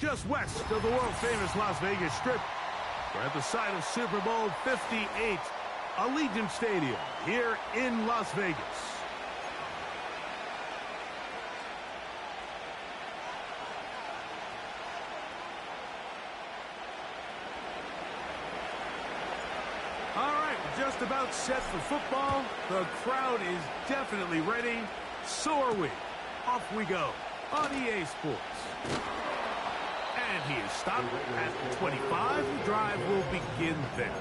just west of the world-famous Las Vegas Strip. We're at the site of Super Bowl 58, Allegiant Stadium here in Las Vegas. All right, just about set for football. The crowd is definitely ready. So are we. Off we go on EA Sports. And he is stopped at the 25. The drive will begin there.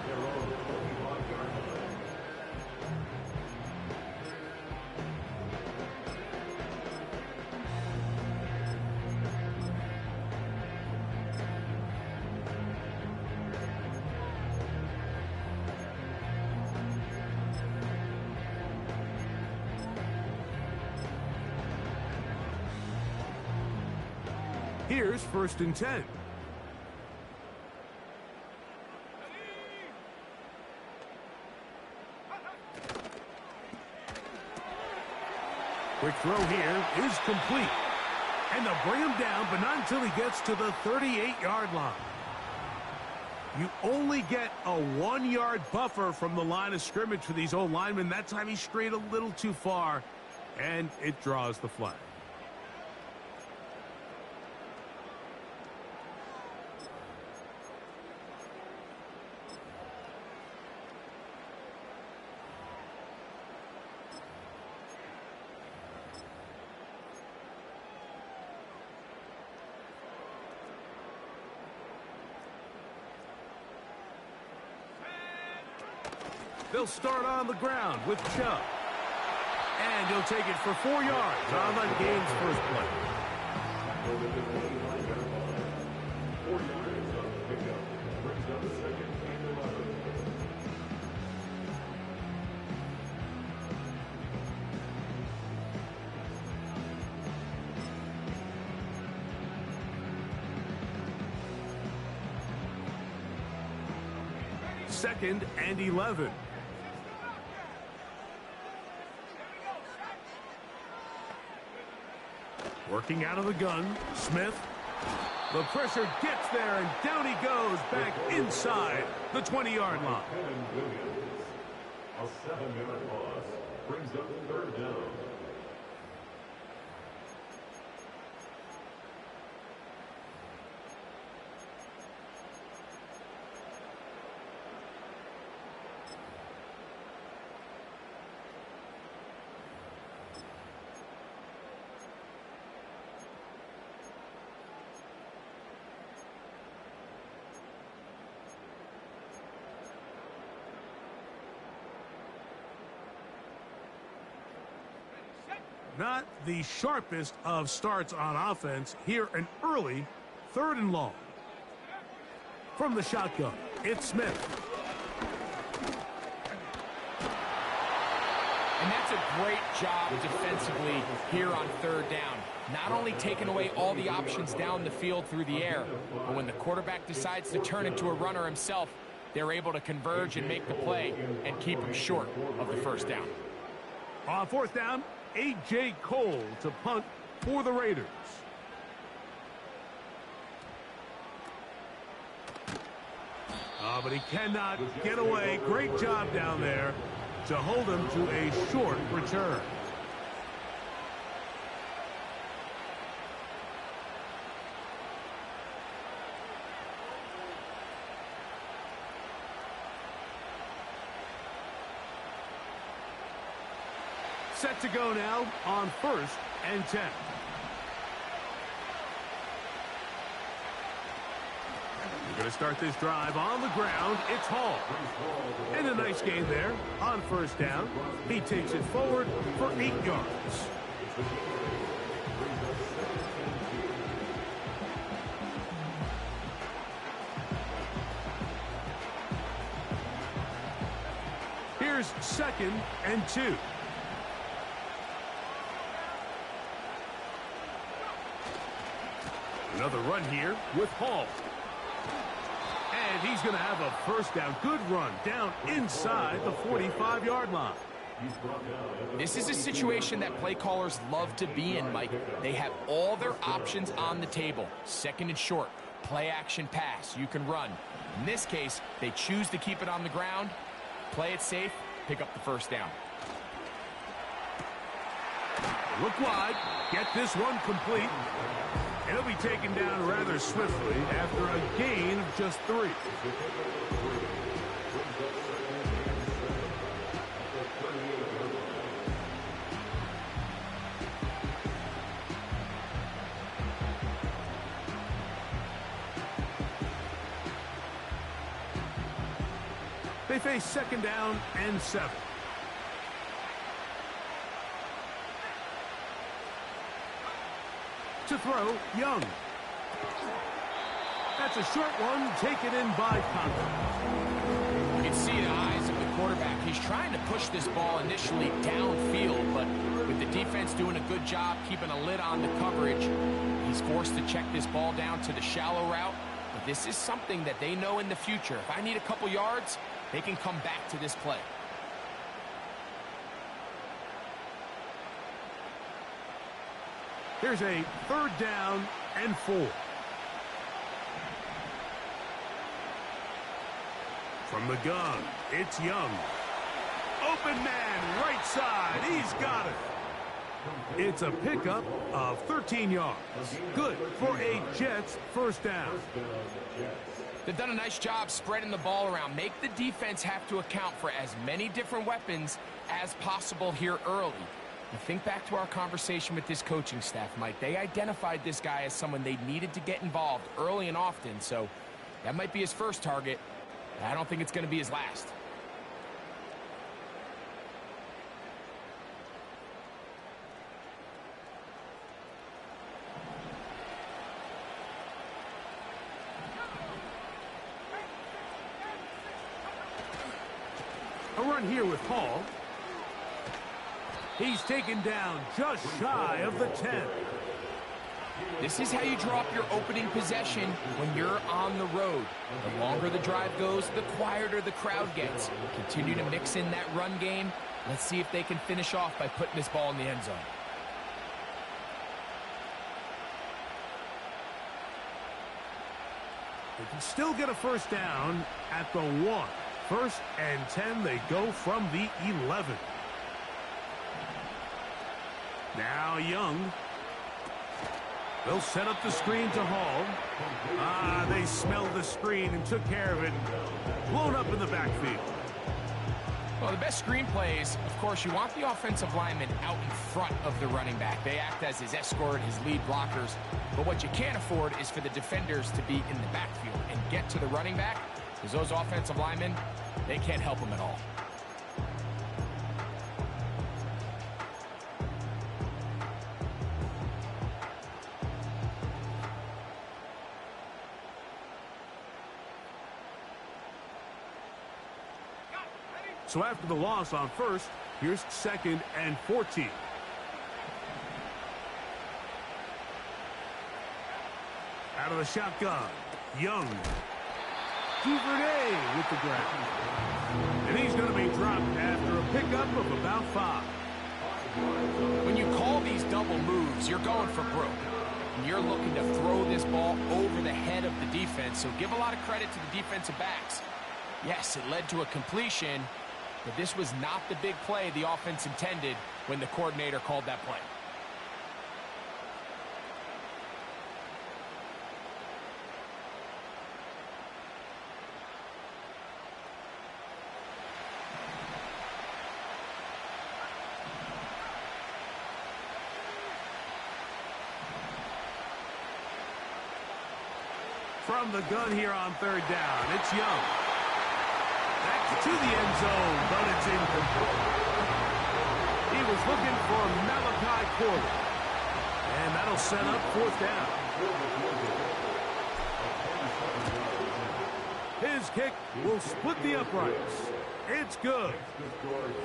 Here's 1st and 10. Quick throw here is complete. And they'll bring him down, but not until he gets to the 38-yard line. You only get a 1-yard buffer from the line of scrimmage for these old linemen. That time he strayed a little too far, and it draws the flag. They'll start on the ground with Chubb. And he'll take it for 4 yards on the game's first play. Second and 11. Working out of the gun, Smith. The pressure gets there, and down he goes back inside the 20-yard line. A 7-yard loss brings up 3rd down. Not the sharpest of starts on offense. Here an early 3rd and long. From the shotgun, it's Smith. And that's a great job defensively here on 3rd down. Not only taking away all the options down the field through the air, but when the quarterback decides to turn into a runner himself, they're able to converge and make the play and keep him short of the 1st down. On 4th down, A.J. Cole to punt for the Raiders. But he cannot get away. Great job down there to hold him to a short return. Set to go now on 1st and 10. We're going to start this drive on the ground. It's Hall. And a nice gain there on 1st down. He takes it forward for 8 yards. Here's 2nd and 2. Another run here with Hall. And he's going to have a 1st down. Good run down inside the 45-yard line. This is a situation that play callers love to be in, Mike. They have all their options on the table. Second and short, play action pass, you can run. In this case, they choose to keep it on the ground, play it safe, pick up the first down. Look wide, get this one complete. And he'll be taken down rather swiftly after a gain of just 3. They face second down and 7. To throw, Young. That's a short one, taken in by Conklin. You can see the eyes of the quarterback. He's trying to push this ball initially downfield, but with the defense doing a good job keeping a lid on the coverage, he's forced to check this ball down to the shallow route. But this is something that they know in the future. If I need a couple yards, they can come back to this play. Here's a third down and 4. From the gun, it's Young. Open man, right side. He's got it. It's a pickup of 13 yards. Good for a Jets first down. They've done a nice job spreading the ball around. Make the defense have to account for as many different weapons as possible here early. And think back to our conversation with this coaching staff, Mike. They identified this guy as someone they needed to get involved early and often, so that might be his first target. I don't think it's going to be his last. A run here with Hall. He's taken down just shy of the 10. This is how you draw up your opening possession when you're on the road. The longer the drive goes, the quieter the crowd gets. Continue to mix in that run game. Let's see if they can finish off by putting this ball in the end zone. They can still get a first down at the 1. First and 10, they go from the 11. Now Young. They'll set up the screen to Hall. They smelled the screen and took care of it. Blown up in the backfield. Well, the best screen plays, of course, you want the offensive lineman out in front of the running back. They act as his escort, his lead blockers. But what you can't afford is for the defenders to be in the backfield and get to the running back, because those offensive linemen, they can't help him at all. So after the loss on first, here's second and 14. Out of the shotgun, Young. Duvernay with the grab. And he's going to be dropped after a pickup of about 5. When you call these double moves, you're going for broke. And you're looking to throw this ball over the head of the defense. So give a lot of credit to the defensive backs. Yes, it led to a completion, but this was not the big play the offense intended when the coordinator called that play. From the gun here on third down, it's Young. Back to the end zone, but it's incomplete. He was looking for Malachi Corley. And that'll set up fourth down. His kick will split the uprights. It's good.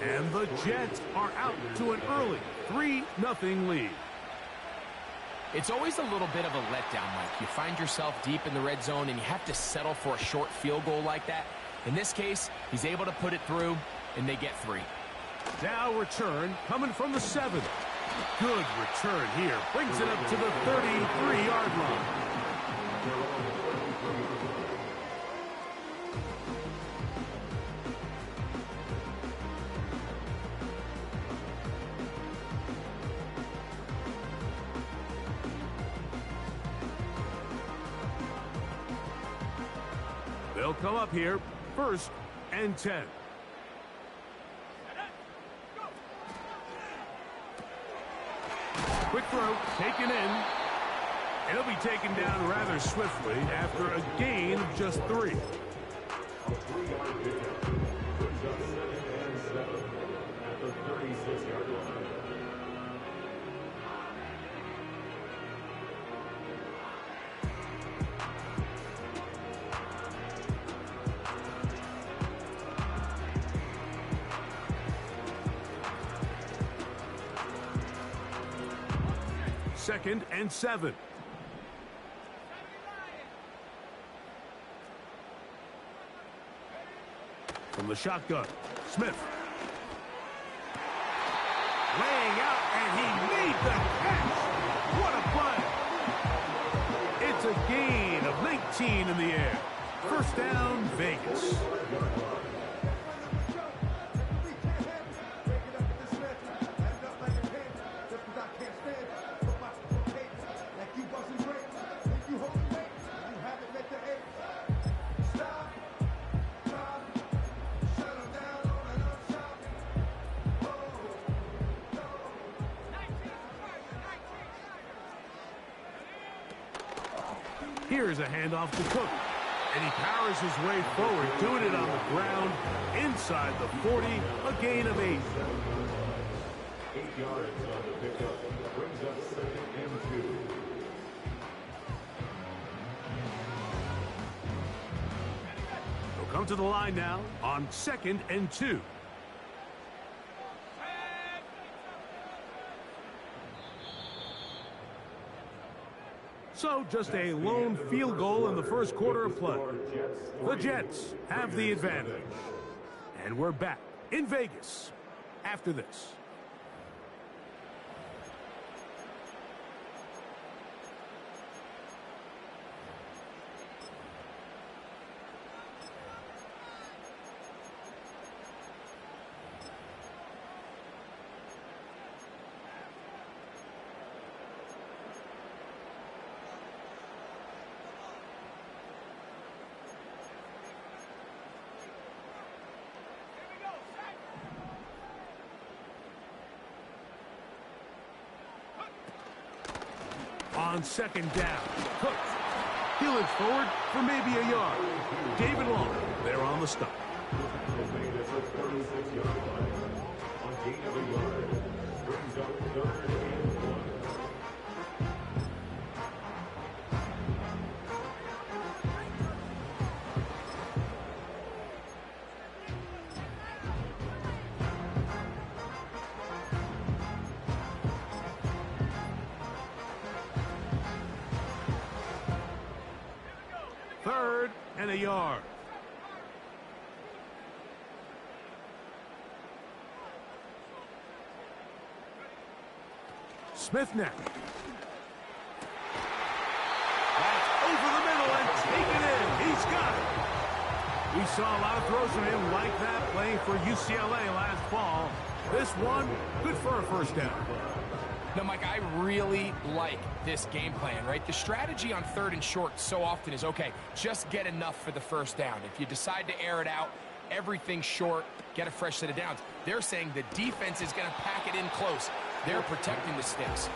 And the Jets are out to an early 3-0 lead. It's always a little bit of a letdown, Mike. You find yourself deep in the red zone and you have to settle for a short field goal like that. In this case, he's able to put it through, and they get 3. Now return coming from the 7. Good return here. Brings it up to the 33-yard line. They'll come up here, 1st and 10. Quick throw, taken in. It'll be taken down rather swiftly after a gain of just 3. A 3-yard pickup. Brings up 2nd and 7 at the 36-yard line. Second and 7. From the shotgun, Smith. Laying out, and he made the catch. What a play. It's a gain of 19 in the air. 1st down, Vegas. Here's a handoff to Cook, and he powers his way forward, doing it on the ground, inside the 40, a gain of 8. 8 yards on the pickup. Brings up 2nd and 2. They'll come to the line now on 2nd and 2. So just a lone field goal in the 1st quarter of play. The Jets have the advantage. And we're back in Vegas after this. On 2nd down, Cook. He'll it forward for maybe a yard. David Long there on the stop. Has made it to 36-yard line. On gain of a yard. Brings up 3rd and 1. Third and a yard. Smith now. That's over the middle and taken in. He's got it. We saw a lot of throws from him like that playing for UCLA last fall. This one, good for a 1st down. Now, Mike, I really like this game plan, right? The strategy on 3rd and short so often is, okay, just get enough for the 1st down. If you decide to air it out, everything short, get a fresh set of downs. They're saying the defense is going to pack it in close. They're protecting the sticks.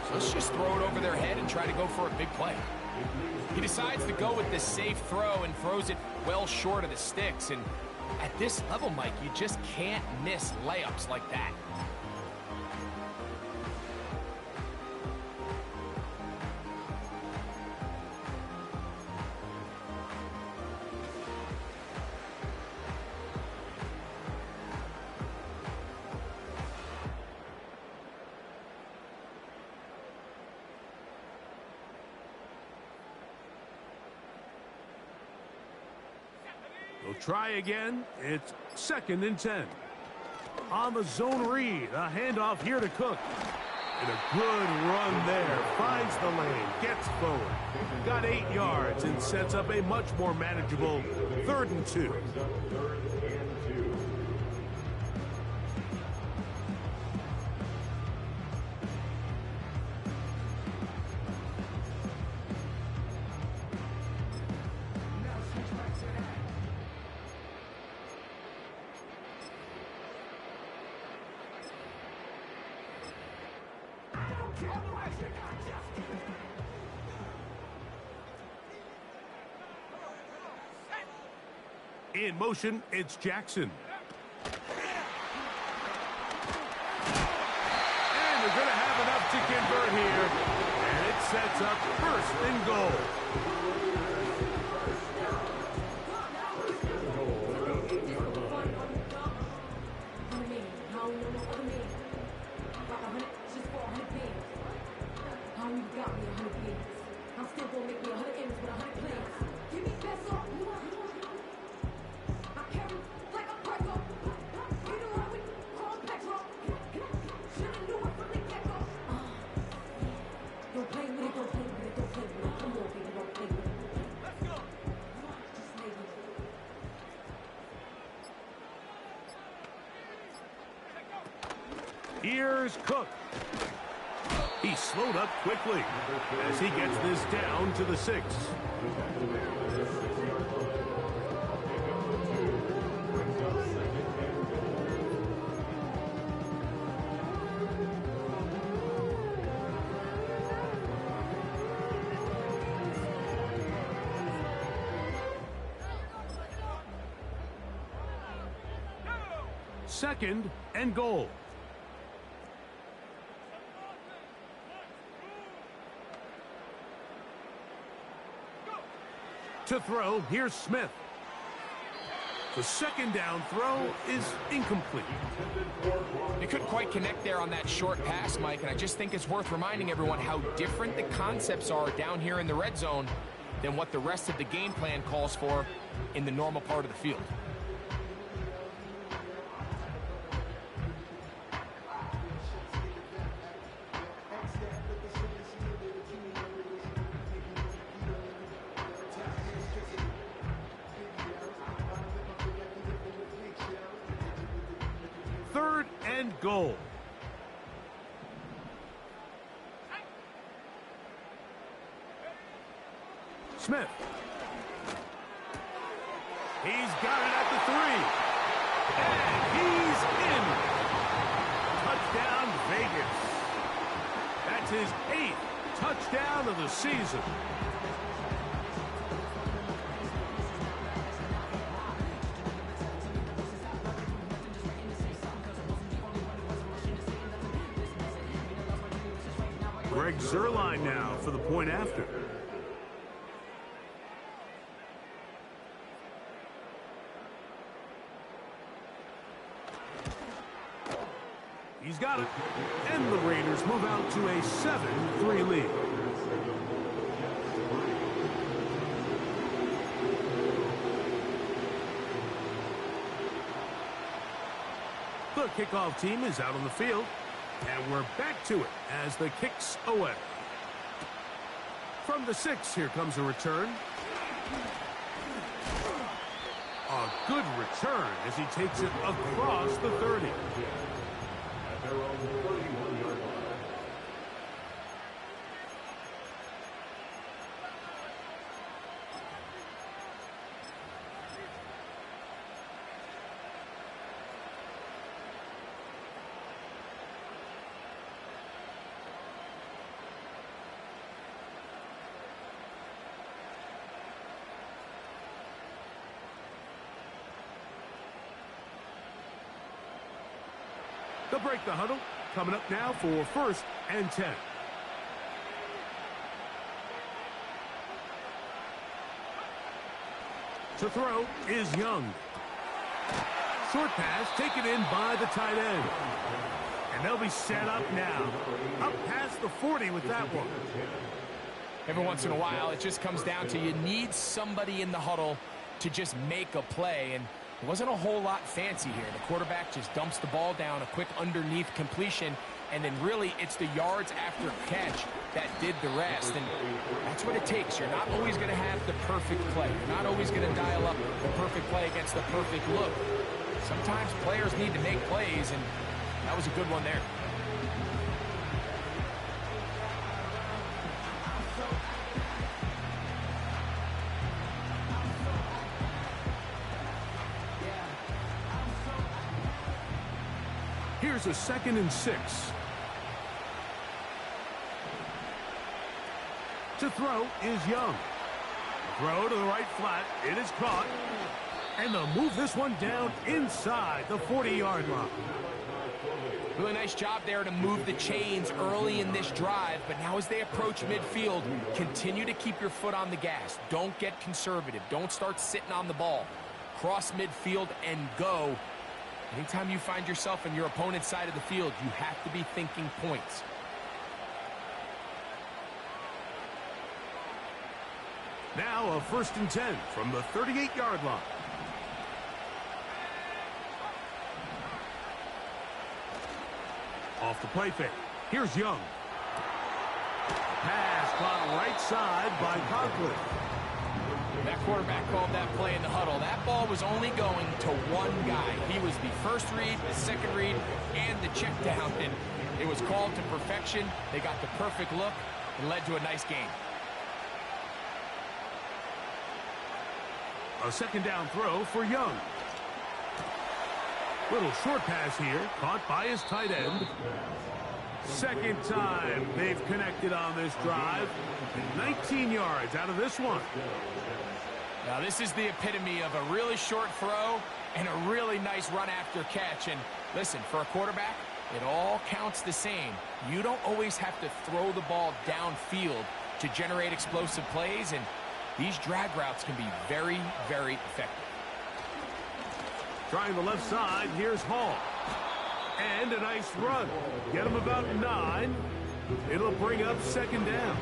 So let's just throw it over their head and try to go for a big play. He decides to go with the safe throw and throws it well short of the sticks. And at this level, Mike, you just can't miss layups like that. They'll try again. It's 2nd and 10. On the zone read, a handoff here to Cook. And a good run there. Finds the lane, gets forward. Got 8 yards and sets up a much more manageable 3rd and 2. In motion, it's Jackson. And they're going to have enough to convert here. And it sets up 1st and goal. Here's Cook. He slowed up quickly as he gets this down to the 6. Second and goal. To throw, here's Smith. The 2nd down throw is incomplete. They couldn't quite connect there on that short pass, Mike, and I just think it's worth reminding everyone how different the concepts are down here in the red zone than what the rest of the game plan calls for in the normal part of the field. Goal. Smith. He's got it at the 3. And he's in. Touchdown, Vegas. That's his 8th touchdown of the season. Greg Zuerlein now for the point after. He's got it. And the Raiders move out to a 7-3 lead. The kickoff team is out on the field. And we're back to it as the kick's away. From the 6, here comes a return. A good return as he takes it across the 30. At their own 31-yard line. They'll break the huddle. Coming up now for 1st and 10. To throw is Young. Short pass taken in by the tight end. And they'll be set up now. Up past the 40 with that one. Every once in a while, it just comes down to you need somebody in the huddle to just make a play. And It wasn't a whole lot fancy here. The quarterback just dumps the ball down, a quick underneath completion, and then really it's the yards after catch that did the rest. And that's what it takes. You're not always going to have the perfect play. You're not always going to dial up the perfect play against the perfect look. Sometimes players need to make plays, and that was a good one there. Here's a 2nd and 6. To throw is Young. Throw to the right flat. It is caught. And they'll move this one down inside the 40-yard line. Really nice job there to move the chains early in this drive, but now as they approach midfield, continue to keep your foot on the gas. Don't get conservative. Don't start sitting on the ball. Cross midfield and go. Anytime you find yourself on your opponent's side of the field, you have to be thinking points. Now a 1st and 10 from the 38-yard line. Off the play fake. Here's Young. Pass caught right side by Conklin. That quarterback called that play in the huddle. That ball was only going to one guy. He was the first read, the second read, and the check down. And it was called to perfection. They got the perfect look and led to a nice game. A 2nd down throw for Young. Little short pass here, caught by his tight end. 2nd time they've connected on this drive. 19 yards out of this one. Now this is the epitome of a really short throw and a really nice run after catch. And listen, for a quarterback, it all counts the same. You don't always have to throw the ball downfield to generate explosive plays, and these drag routes can be very, very effective. Trying the left side, here's Hall. And a nice run. Get him about 9. It'll bring up 2nd down.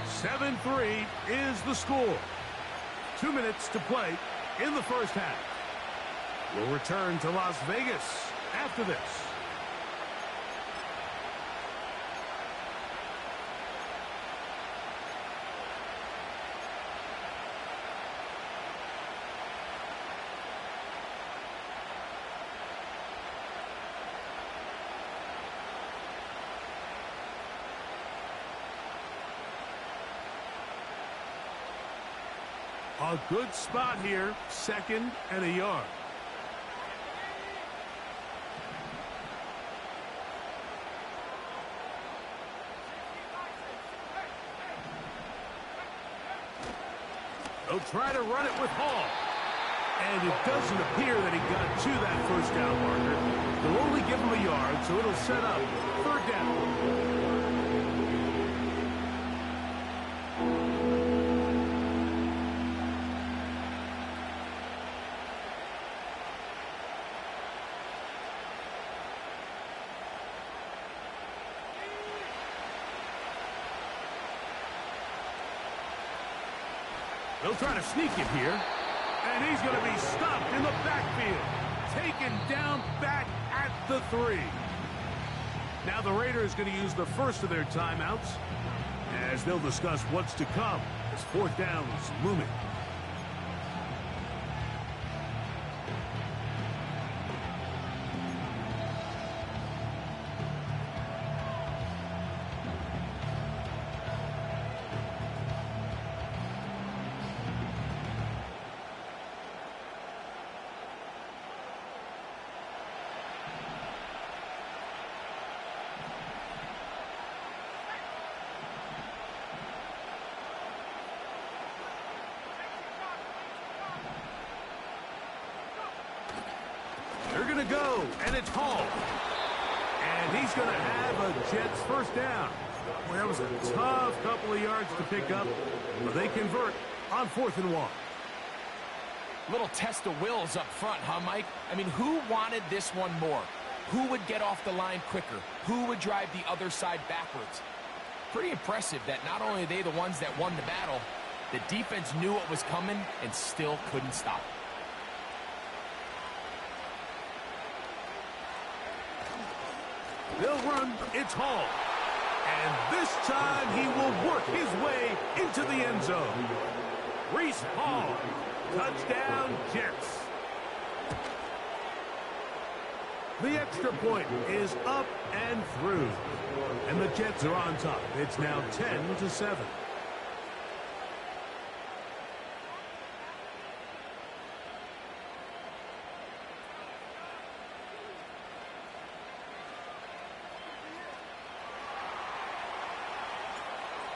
(7-3) is the score. 2 minutes to play in the first half. We'll return to Las Vegas after this. A good spot here, 2nd and a yard. They'll try to run it with Hall. And it doesn't appear that he got to that 1st down marker. They'll only give him a yard, so it'll set up 3rd down. They'll try to sneak it here. And he's going to be stopped in the backfield. Taken down back at the 3. Now the Raiders going to use the first of their timeouts as they'll discuss what's to come as 4th down is looming. They're going to go, and it's Hall. And he's going to have a Jets 1st down. Well, that was a tough couple of yards to pick up, but they convert on 4th and 1. Little test of wills up front, huh, Mike? I mean, who wanted this one more? Who would get off the line quicker? Who would drive the other side backwards? Pretty impressive that not only are they the ones that won the battle, the defense knew what was coming and still couldn't stop it. They'll run. It's Hall. And this time he will work his way into the end zone. Reese Hall. Touchdown, Jets. The extra point is up and through. And the Jets are on top. It's now 10-7.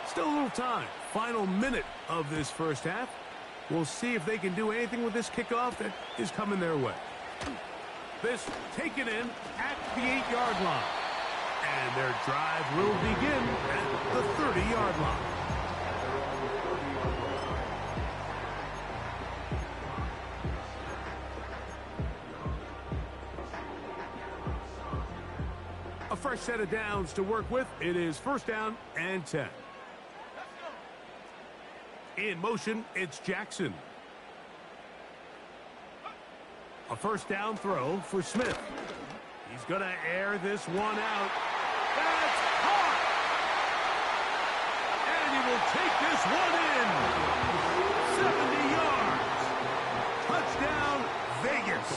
Still a little time. Final minute of this first half. We'll see if they can do anything with this kickoff that is coming their way. This taken in at the 8-yard line. And their drive will begin at the 30-yard line. A fresh set of downs to work with. It is first down and 10. In motion, it's Jackson. A first down throw for Smith. He's going to air this one out. That's caught! And he will take this one in. 70 yards. Touchdown, Vegas.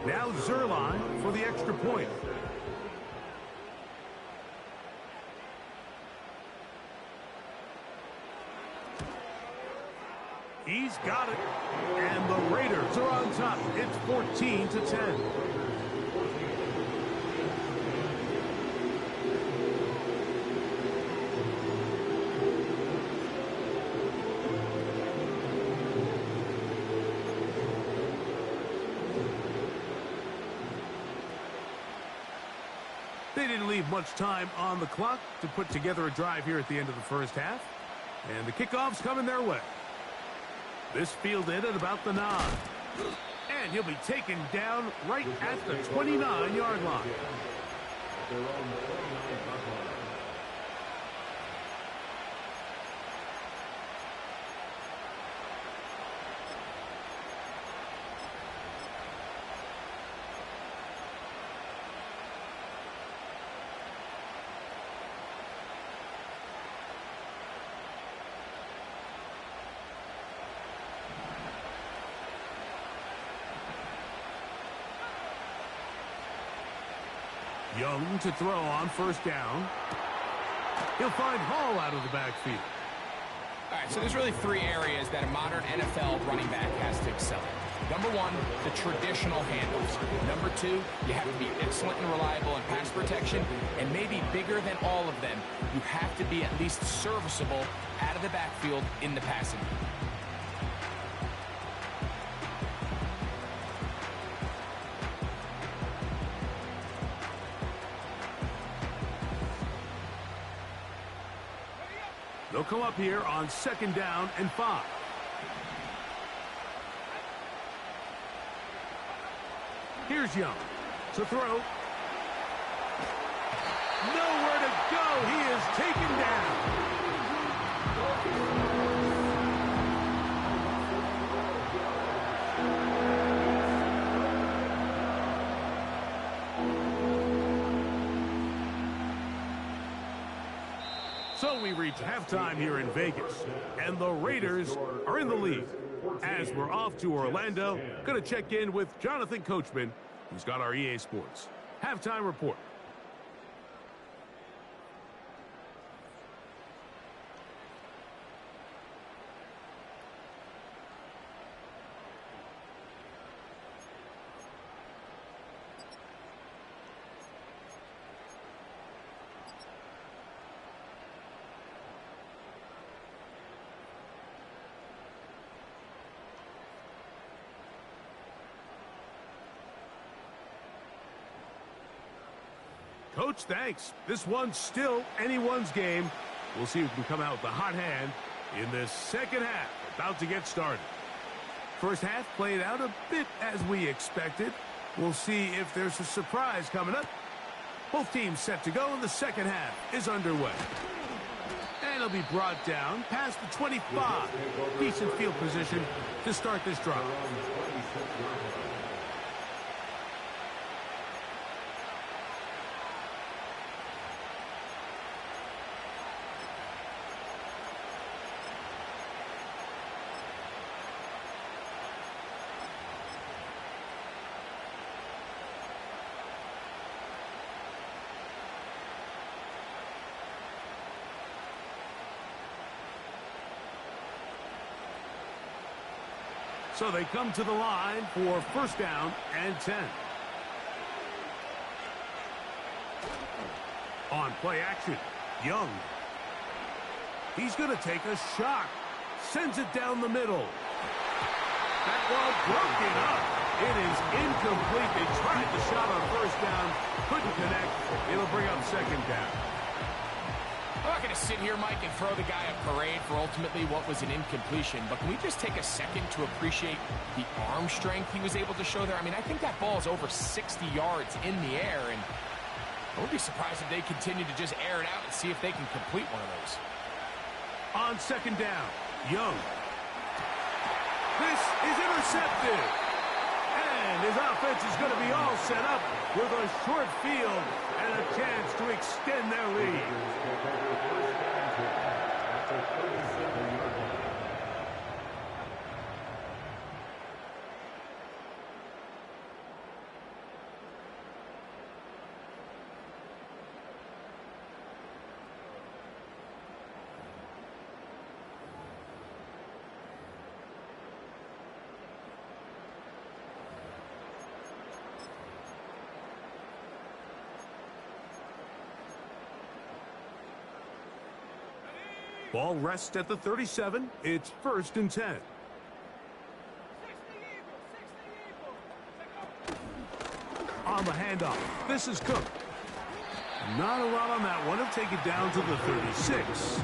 Now Zerline for the extra point. He's got it. And the Raiders are on top. It's 14-10. They didn't leave much time on the clock to put together a drive here at the end of the first half. And the kickoff's coming their way. This fielded at about the 9. And he'll be taken down right at the 29-yard line. Young to throw on first down. He'll find Hall out of the backfield. All right, so there's really 3 areas that a modern NFL running back has to excel in. Number 1, the traditional handoffs. Number 2, you have to be excellent and reliable in pass protection. And maybe bigger than all of them, you have to be at least serviceable out of the backfield in the passing game. They'll come up here on second down and 5. Here's Young to throw. Nowhere to go. He is taken down. So we reach halftime here in Vegas, and the Raiders are in the lead. As we're off to Orlando, going to check in with Jonathan Coachman, who's got our EA Sports halftime report. Coach, thanks. This one's still anyone's game. We'll see who can come out with the hot hand in this second half. About to get started. First half played out a bit as we expected. We'll see if there's a surprise coming up. Both teams set to go, and the second half is underway. And it'll be brought down past the 25. Decent field position to start this drive. So they come to the line for first down and 10. On play action, Young. He's going to take a shot. Sends it down the middle. That ball broken up. It is incomplete. They tried the shot on first down. Couldn't connect. It'll bring up second down. I'm not going to sit here, Mike, and throw the guy a parade for ultimately what was an incompletion, but can we just take a second to appreciate the arm strength he was able to show there? I mean, I think that ball is over 60 yards in the air, and I would be surprised if they continue to just air it out and see if they can complete one of those. On second down, Young. This is intercepted. And his offense is going to be all set up with a short field and a chance to extend their lead. Ball rests at the 37. It's first and 10. On the handoff, this is Cook. Not a lot on that one. He'll take it down to the 36.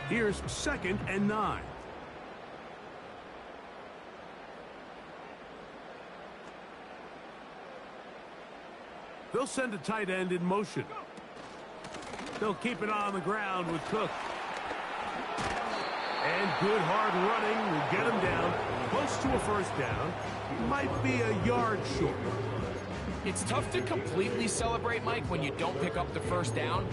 Here's second and 9. They'll send a tight end in motion. They'll keep it on the ground with Cook. And good hard running will get him down close to a first down. Might be a yard short. It's tough to completely celebrate, Mike, when you don't pick up the first down.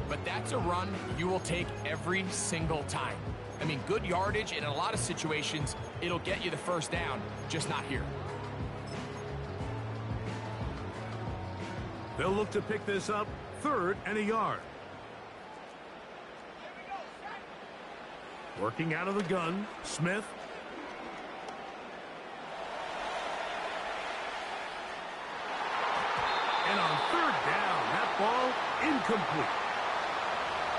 But that's a run you will take every single time. I mean, good yardage, and in a lot of situations, it'll get you the first down, just not here. They'll look to pick this up, third and a yard. Working out of the gun, Smith. And on third down, that ball incomplete.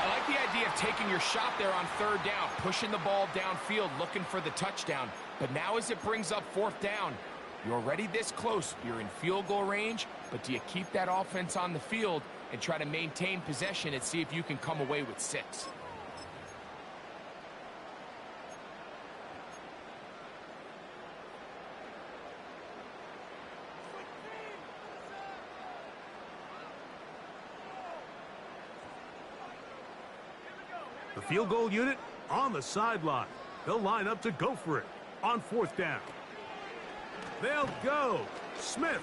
I like the idea of taking your shot there on third down, pushing the ball downfield, looking for the touchdown. But now as it brings up fourth down, you're already this close. You're in field goal range, but do you keep that offense on the field and try to maintain possession and see if you can come away with 6? The field goal unit on the sideline. They'll line up to go for it on fourth down. They'll go. Smith.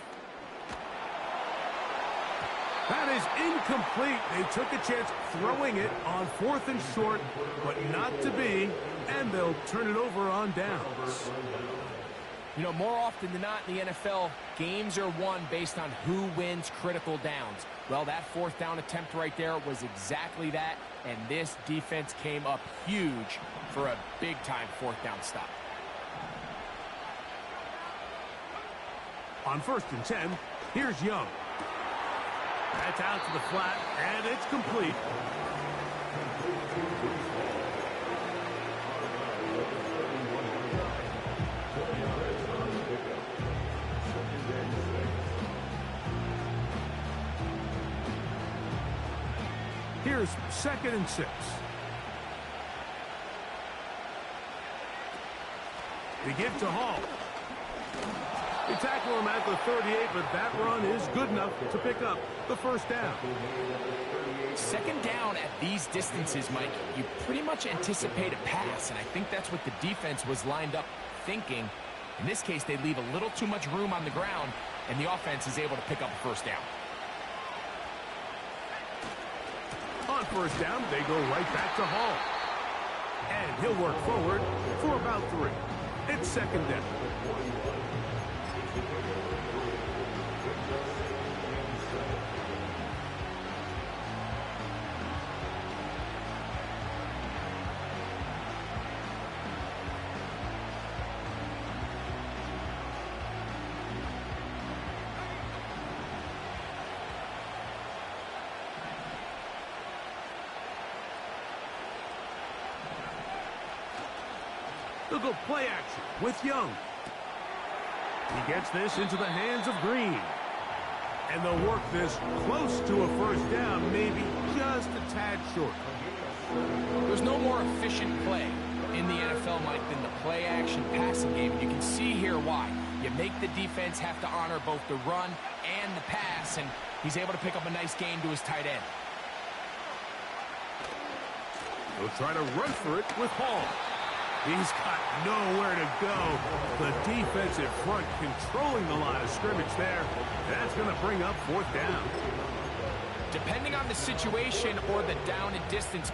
That is incomplete. They took a chance throwing it on fourth and short, but not to be, and they'll turn it over on downs. You know, more often than not in the NFL, games are won based on who wins critical downs. Well, that fourth down attempt right there was exactly that, and this defense came up huge for a big-time fourth down stop. On 1st and 10, here's Young. That's out to the flat, and it's complete. Here's 2nd and 6. They give to Hall. They tackle him at the 38, but that run is good enough to pick up the first down. 2nd down at these distances, Mike, you pretty much anticipate a pass, and I think that's what the defense was lined up thinking. In this case, they leave a little too much room on the ground, and the offense is able to pick up a first down. On 1st down, they go right back to Hall. And he'll work forward for about 3. It's 2nd down. They'll go play action with Young. He gets this into the hands of Green. And they'll work this close to a first down, maybe just a tad short. There's no more efficient play in the NFL, Mike, than the play action passing game. And you can see here why. You make the defense have to honor both the run and the pass, and he's able to pick up a nice gain to his tight end. They'll try to run for it with Hall. He's got nowhere to go. The defensive front controlling the line of scrimmage there. That's going to bring up 4th down. Depending on the situation or the down and distance.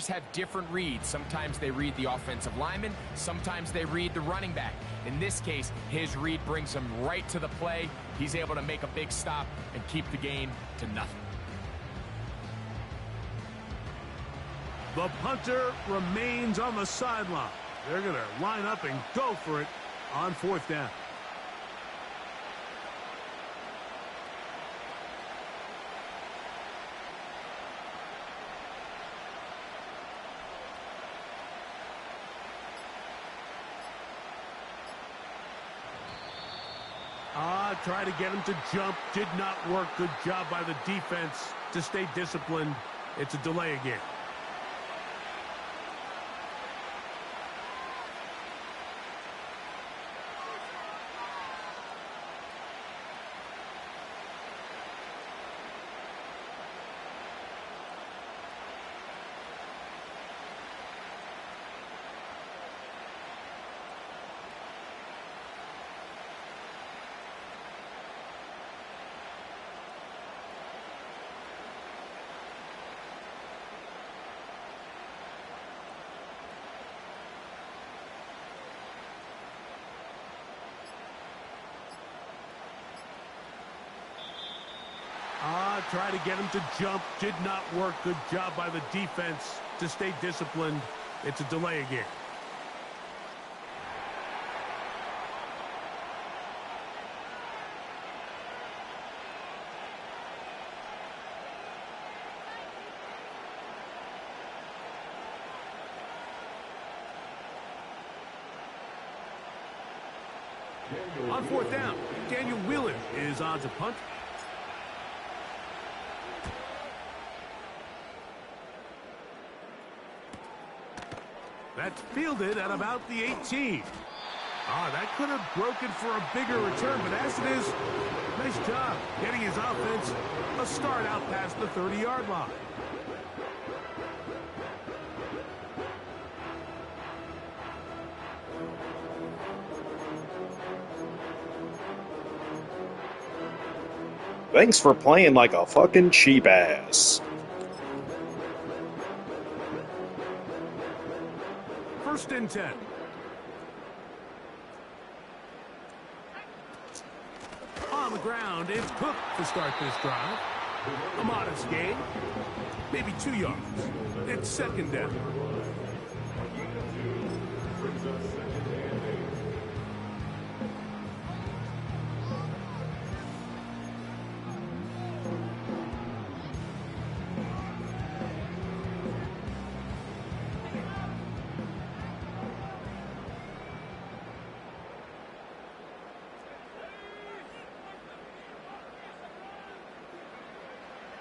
Have different reads. Sometimes they read the offensive lineman, sometimes they read the running back. In this case, his read brings him right to the play. He's able to make a big stop and keep the gain to nothing. The punter remains on the sideline. They're going to line up and go for it on 4th down. Try to get him to jump. Did not work. Good job by the defense to stay disciplined. It's a delay again. try to get him to jump. Did not work. Good job by the defense to stay disciplined. It's a delay again. On fourth down, Daniel Whelan is on to punt. That's fielded at about the 18. That could have broken for a bigger return, but as it is, nice job getting his offense a start out past the 30-yard line. Thanks for playing like a fucking cheap ass. First and 10. On the ground, it's Cook to start this drive. A modest gain, maybe 2 yards. It's second down.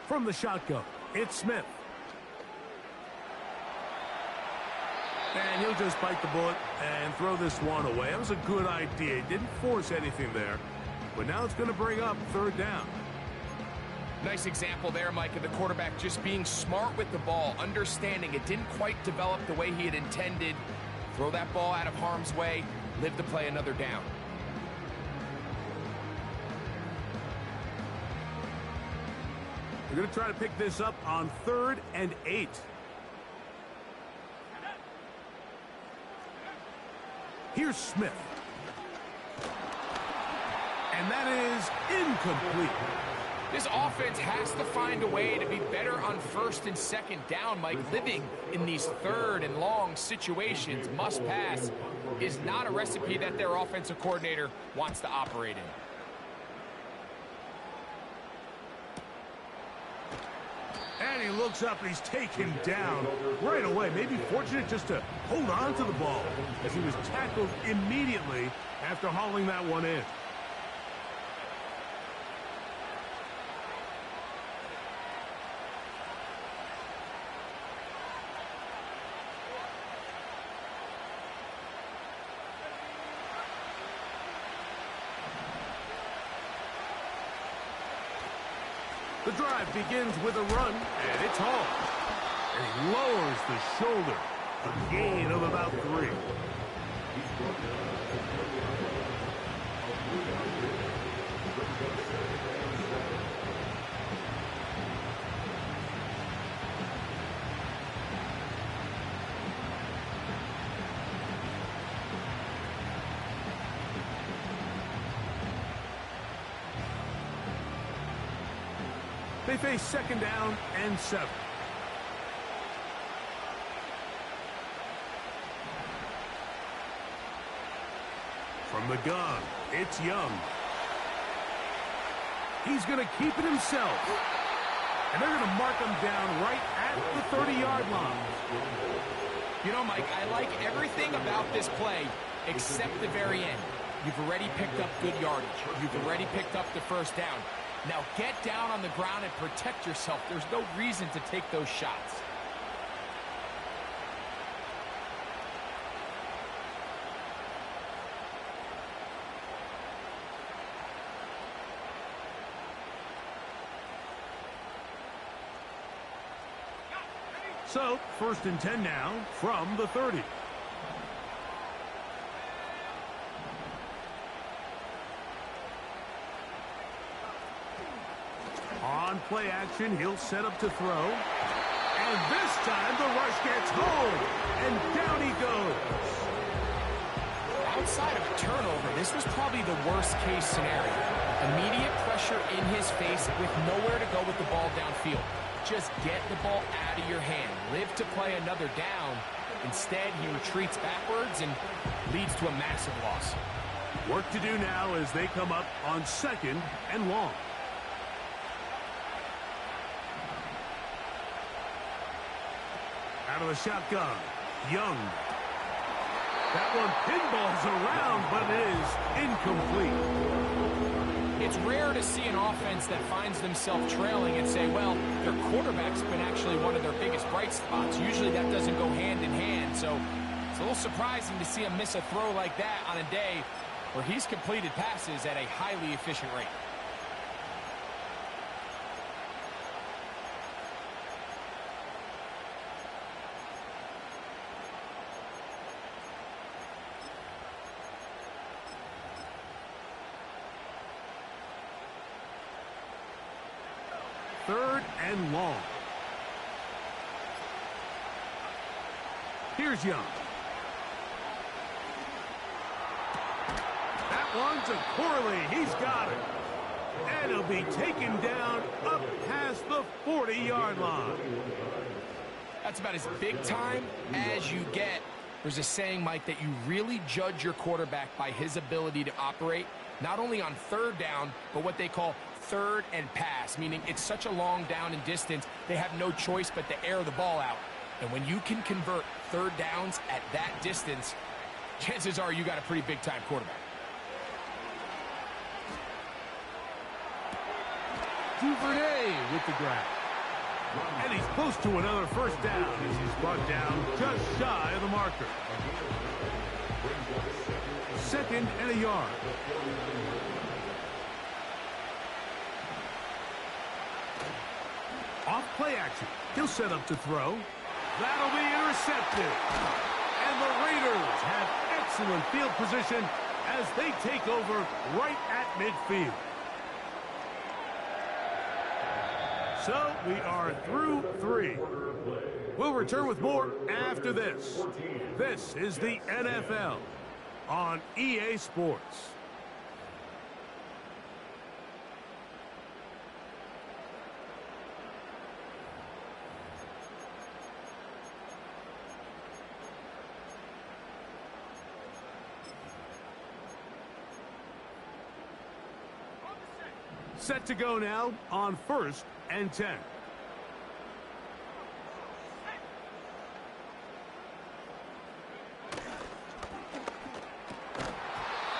From the shotgun, it's Smith. And he'll just bite the bullet and throw this one away. That was a good idea. He didn't force anything there. But now it's going to bring up third down. Nice example there, Mike, of the quarterback just being smart with the ball, understanding it didn't quite develop the way he had intended. Throw that ball out of harm's way, live to play another down. We're going to try to pick this up on 3rd and 8. Here's Smith. And that is incomplete. This offense has to find a way to be better on 1st and 2nd down, Mike. Living in these 3rd and long situations, must pass, is not a recipe that their offensive coordinator wants to operate in. And he looks up and he's taken down right away. Maybe fortunate just to hold on to the ball as he was tackled immediately after hauling that one in. The drive begins with a run, and it's hauled. And he lowers the shoulder. A gain of about 3. They face 2nd down and 7. From the gun, it's Young. He's going to keep it himself. And they're going to mark him down right at the 30-yard line. You know, Mike, I like everything about this play except the very end. You've already picked up good yardage. You've already picked up the 1st down. Now get down on the ground and protect yourself. There's no reason to take those shots. So, 1st and 10 now from the 30. On play action, he'll set up to throw. And this time the rush gets home. And down he goes. Outside of a turnover, this was probably the worst case scenario. Immediate pressure in his face with nowhere to go with the ball downfield. Just get the ball out of your hand. Live to play another down. Instead, he retreats backwards and leads to a massive loss. Work to do now as they come up on 2nd and long. Out of the shotgun, Young. That one pinballs around, but it is incomplete. It's rare to see an offense that finds themselves trailing and say, well, their quarterback's been actually one of their biggest bright spots. Usually that doesn't go hand in hand, so it's a little surprising to see him miss a throw like that on a day where he's completed passes at a highly efficient rate. Third and long. Here's Young. That one's a Corley. He's got it. And he'll be taken down up past the 40-yard line. That's about as big time as you get. There's a saying, Mike, that you really judge your quarterback by his ability to operate, not only on third down, but what they call third and pass, meaning it's such a long down and distance, they have no choice but to air the ball out. And when you can convert third downs at that distance, chances are you got a pretty big-time quarterback. Duvernay with the grab. And he's close to another first down as he's brought down just shy of the marker. 2nd and a yard. Off play action. He'll set up to throw. That'll be intercepted. And the Raiders have excellent field position as they take over right at midfield. So we are through 3. We'll return with more after this. This is the NFL on EA Sports. Set to go now on 1st and 10.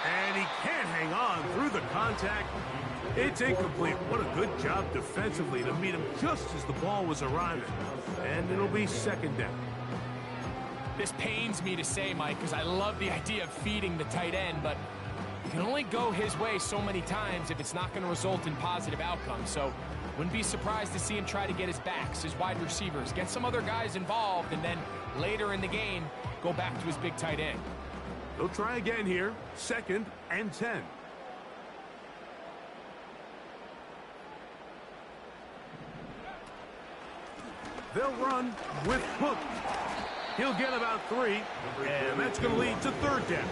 And he can't hang on through the contact. It's incomplete. What a good job defensively to meet him just as the ball was arriving. And it'll be 2nd down. This pains me to say, Mike, because I love the idea of feeding the tight end, but it can only go his way so many times if it's not going to result in positive outcomes. So wouldn't be surprised to see him try to get his backs, his wide receivers, get some other guys involved, and then later in the game, go back to his big tight end. They'll try again here. 2nd and 10. They'll run with Hook. He'll get about 3, and that's going to lead to 3rd down.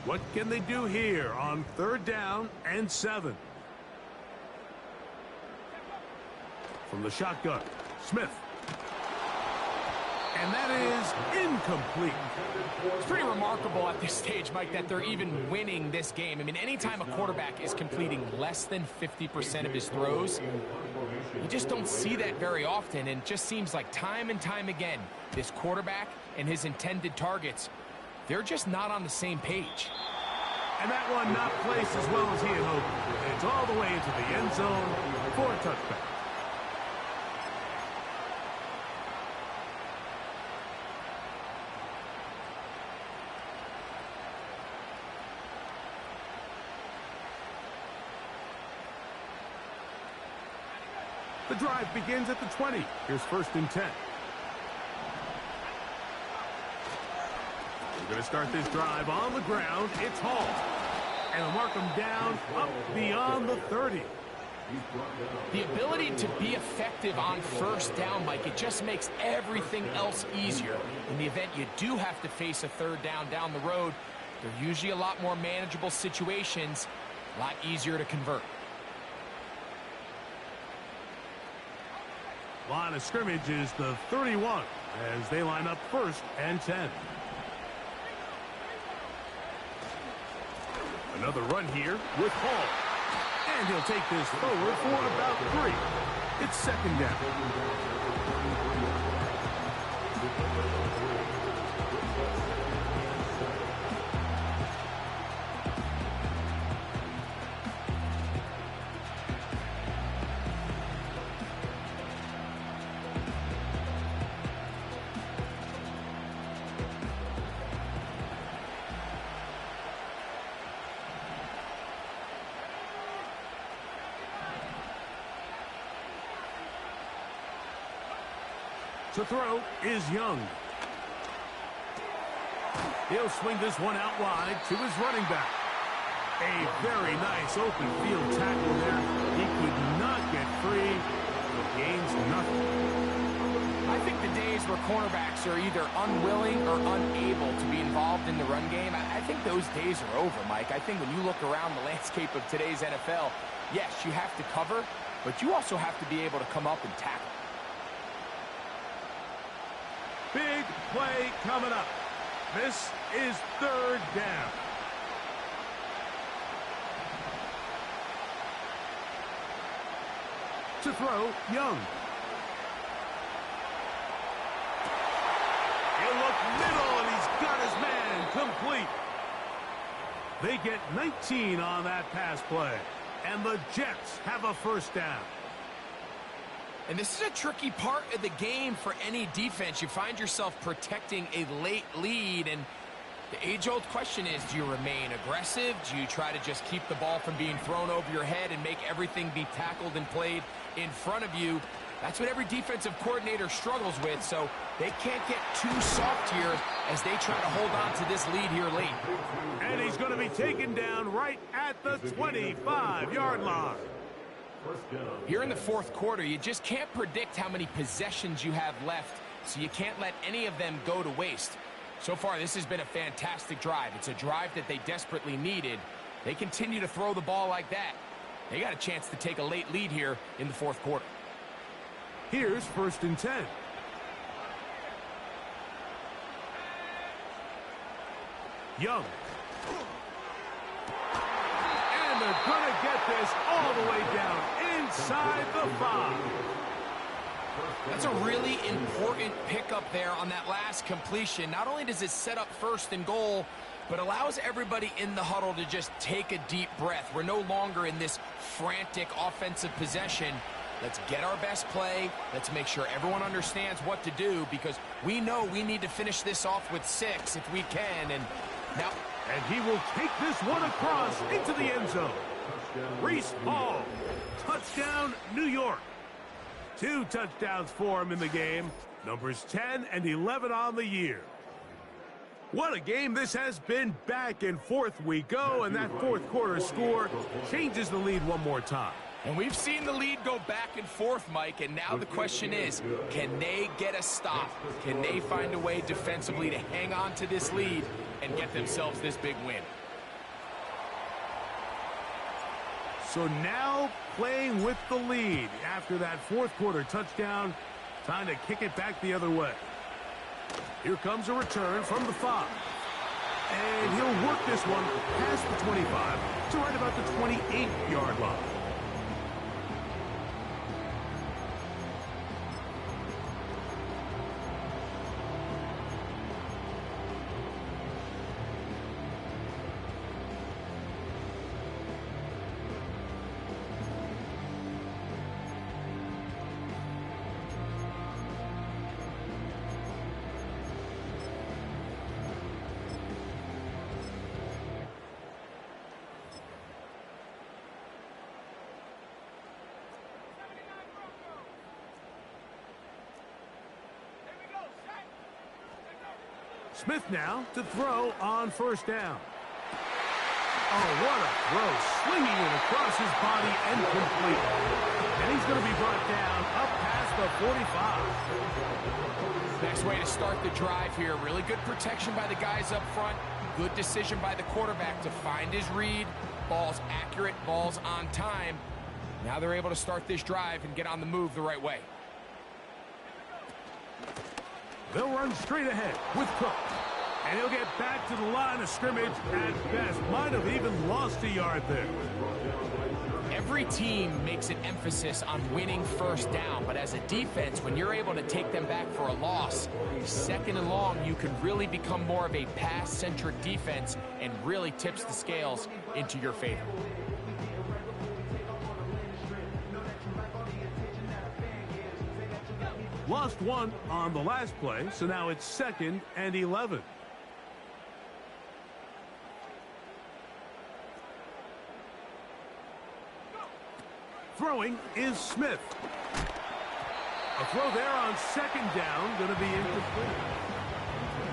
What can they do here on 3rd down and 7? From the shotgun, Smith. And that is incomplete. It's pretty remarkable at this stage, Mike, that they're even winning this game. I mean, anytime a quarterback is completing less than 50% of his throws, you just don't see that very often. And it just seems like time and time again, this quarterback and his intended targets, they're just not on the same page. And that one not placed as well as he had hoped. It's all the way into the end zone for a touchback. The drive begins at the 20. Here's 1st and 10. They're going to start this drive on the ground. It's Hall. And they'll mark him down up beyond the 30. The ability to be effective on first down, Mike, it just makes everything else easier. In the event you do have to face a third down the road, they're usually a lot more manageable situations, a lot easier to convert. Line of scrimmage is the 31 as they line up 1st and 10. Another run here with Hall. And he'll take this forward for about 3. It's 2nd down. To throw is Young. He'll swing this one out wide to his running back. A very nice open field tackle there. He could not get free. He gains nothing. I think the days where cornerbacks are either unwilling or unable to be involved in the run game, I think those days are over, Mike. I think when you look around the landscape of today's NFL, yes, you have to cover, but you also have to be able to come up and tackle. Big play coming up. This is 3rd down. To throw, Young. He'll look middle, and he's got his man complete. They get 19 on that pass play, and the Jets have a 1st down. And this is a tricky part of the game for any defense. You find yourself protecting a late lead, and the age-old question is, do you remain aggressive? Do you try to just keep the ball from being thrown over your head and make everything be tackled and played in front of you? That's what every defensive coordinator struggles with, so they can't get too soft here as they try to hold on to this lead here late. And he's going to be taken down right at the 25-yard line. Here in the 4th quarter, you just can't predict how many possessions you have left, so you can't let any of them go to waste. So far, this has been a fantastic drive. It's a drive that they desperately needed. They continue to throw the ball like that. They got a chance to take a late lead here in the 4th quarter. Here's 1st and 10. Young. And they're going to get this all the way down inside the 5. That's a really important pickup there on that last completion. Not only does it set up 1st and goal, but allows everybody in the huddle to just take a deep breath. We're no longer in this frantic offensive possession. Let's get our best play. Let's make sure everyone understands what to do, because we know we need to finish this off with 6 if we can. And now, and he will take this one across into the end zone. Reese Hall, touchdown, New York. 2 touchdowns for him in the game. Numbers 10 and 11 on the year. What a game this has been. Back and forth we go, and that 4th quarter score changes the lead one more time. And we've seen the lead go back and forth, Mike, and now the question is, can they get a stop? Can they find a way defensively to hang on to this lead and get themselves this big win? So now playing with the lead after that 4th quarter touchdown, time to kick it back the other way. Here comes a return from the 5. And he'll work this one past the 25 to right about the 28-yard line. Smith now to throw on first down. Oh, what a throw. Slinging it across his body and complete. And he's going to be brought down up past the 45. Next way to start the drive here. Really good protection by the guys up front. Good decision by the quarterback to find his read. Ball's accurate, ball's on time. Now they're able to start this drive and get on the move the right way. They'll run straight ahead with Cook. And he'll get back to the line of scrimmage at best. Might have even lost a yard there. Every team makes an emphasis on winning first down, but as a defense, when you're able to take them back for a loss, second and long, you can really become more of a pass-centric defense and really tips the scales into your favor. Lost one on the last play, so now it's 2nd and 11. Throwing is Smith. A throw there on 2nd down, going to be incomplete.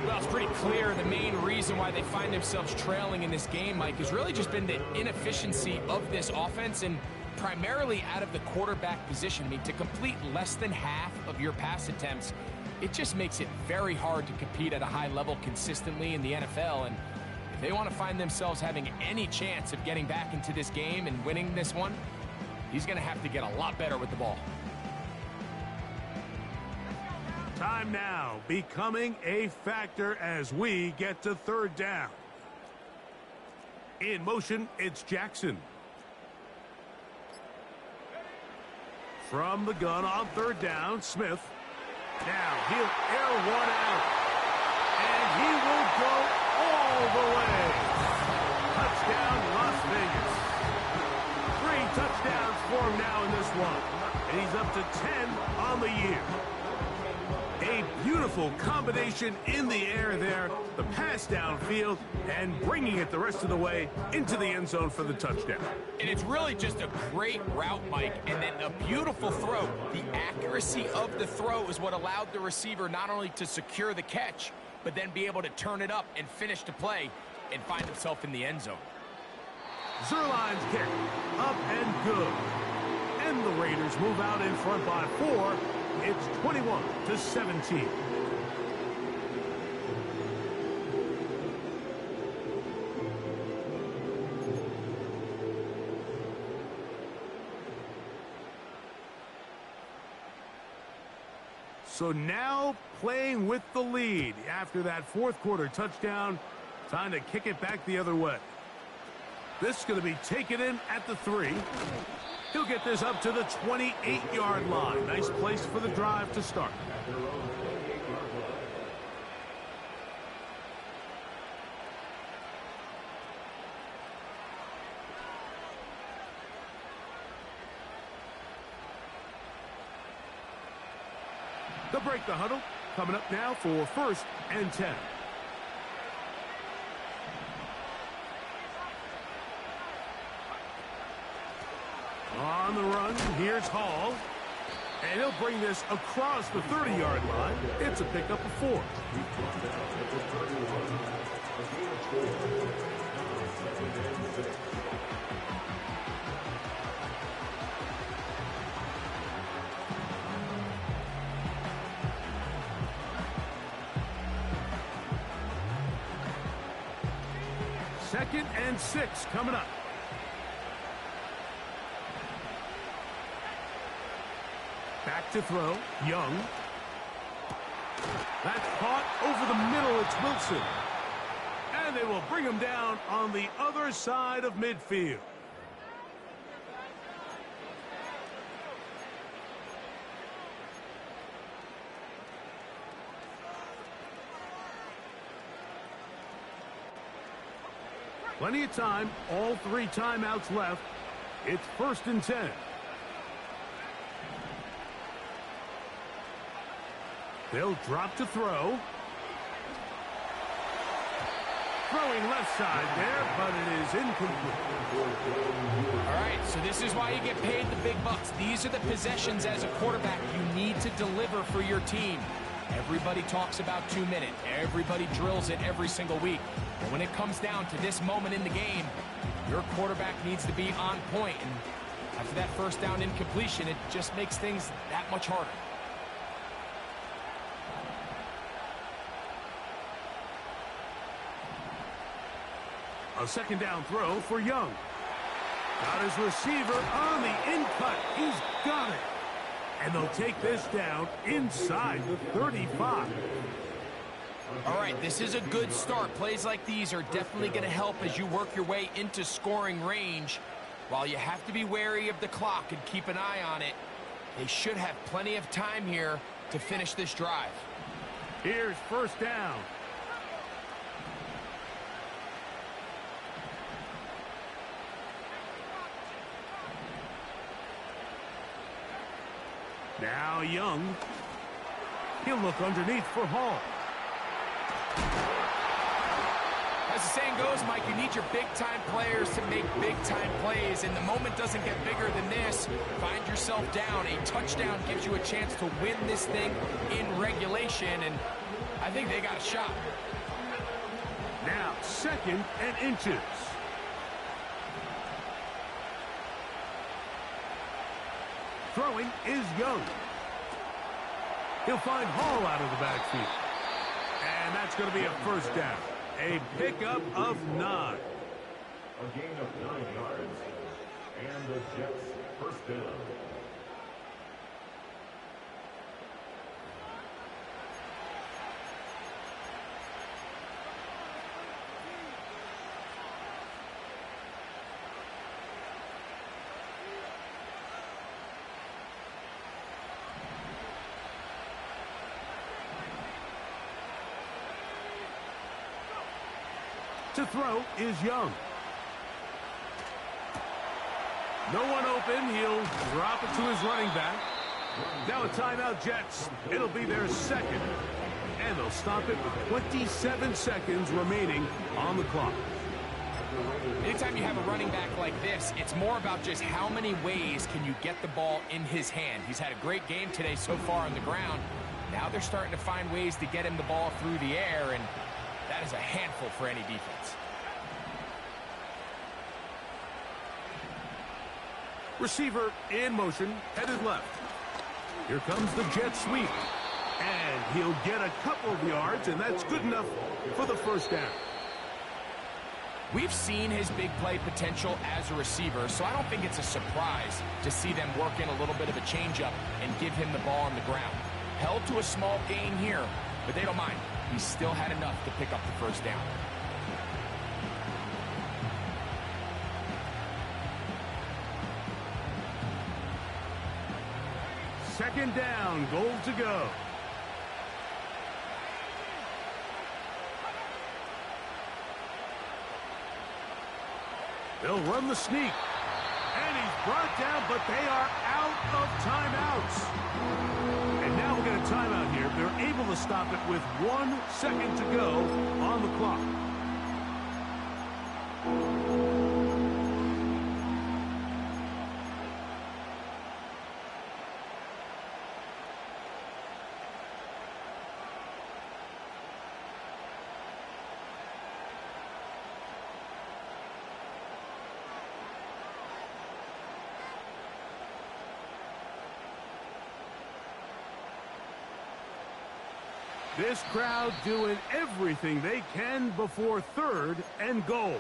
Well, it's pretty clear the main reason why they find themselves trailing in this game, Mike, has really just been the inefficiency of this offense and primarily out of the quarterback position. I mean, to complete less than half of your pass attempts, it just makes it very hard to compete at a high level consistently in the NFL. And if they want to find themselves having any chance of getting back into this game and winning this one, he's going to have to get a lot better with the ball. Time now becoming a factor as we get to 3rd down. In motion, it's Jackson. From the gun on 3rd down, Smith. Now he'll air one out. And he will go all the way. Touchdown, Las Vegas. 3 touchdowns for him now in this one. And he's up to 10 on the year. A beautiful combination in the air there. The pass downfield and bringing it the rest of the way into the end zone for the touchdown. And it's really just a great route, Mike, and then a beautiful throw. The accuracy of the throw is what allowed the receiver not only to secure the catch, but then be able to turn it up and finish the play and find himself in the end zone. Zerline's kick, up and good. And the Raiders move out in front by 4. It's 21-17. So now playing with the lead after that 4th quarter touchdown. Time to kick it back the other way. This is going to be taken in at the 3. He'll get this up to the 28-yard line. Nice place for the drive to start. They'll break the huddle. Coming up now for 1st and 10. On the run, here's Hall. And he'll bring this across the 30-yard line. It's a pickup of 4. Second and 6 coming up. Back to throw, Young. That's caught over the middle, it's Wilson. And they will bring him down on the other side of midfield. Plenty of time, all 3 timeouts left. It's 1st and 10. They'll drop to throw. Throwing left side there, but it is incomplete. All right, so this is why you get paid the big bucks. These are the possessions as a quarterback you need to deliver for your team. Everybody talks about 2 minutes. Everybody drills it every single week. But when it comes down to this moment in the game, your quarterback needs to be on point. And after that first down incompletion, it just makes things that much harder. A second down throw for Young. Got his receiver on the in-cut. He's got it. And they'll take this down inside the 35. All right, this is a good start. Plays like these are definitely going to help as you work your way into scoring range. While you have to be wary of the clock and keep an eye on it, they should have plenty of time here to finish this drive. Here's first down. Now Young. He'll look underneath for Hall. As the saying goes, Mike, you need your big-time players to make big-time plays, and the moment doesn't get bigger than this. Find yourself down. A touchdown gives you a chance to win this thing in regulation, and I think they got a shot. Now 2nd and inches. Throwing is Young. He'll find Hall out of the backfield. And that's going to be a first down. A pickup of 9. A gain of 9 yards. And the Jets first down. To throw is Young. No one open. He'll drop it to his running back. Now a timeout, Jets. It'll be their second. And they'll stop it with 27 seconds remaining on the clock. Anytime you have a running back like this, it's more about just how many ways can you get the ball in his hand. He's had a great game today so far on the ground. Now they're starting to find ways to get him the ball through the air, and that is a handful for any defense. Receiver in motion, headed left. Here comes the jet sweep. And he'll get a couple of yards, and that's good enough for the first down. We've seen his big play potential as a receiver, so I don't think it's a surprise to see them work in a little bit of a changeup and give him the ball on the ground. Held to a small gain here, but they don't mind. He still had enough to pick up the first down. Second down, goal to go. They'll run the sneak. And he's brought down, but they are out of timeouts. And now we'll get a timeout here. They're able to stop it with 1 second to go on the clock. This crowd doing everything they can before 3rd and goal.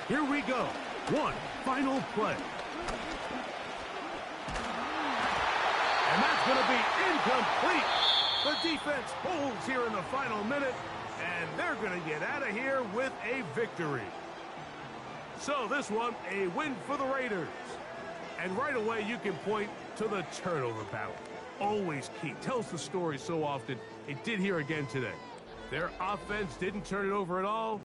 Here we go. One final play. And that's going to be incomplete. The defense holds here in the final minute, and they're going to get out of here with a victory. So this one, a win for the Raiders. And right away, you can point to the turnover battle. Always key. Tells the story so often. It did here again today. Their offense didn't turn it over at all.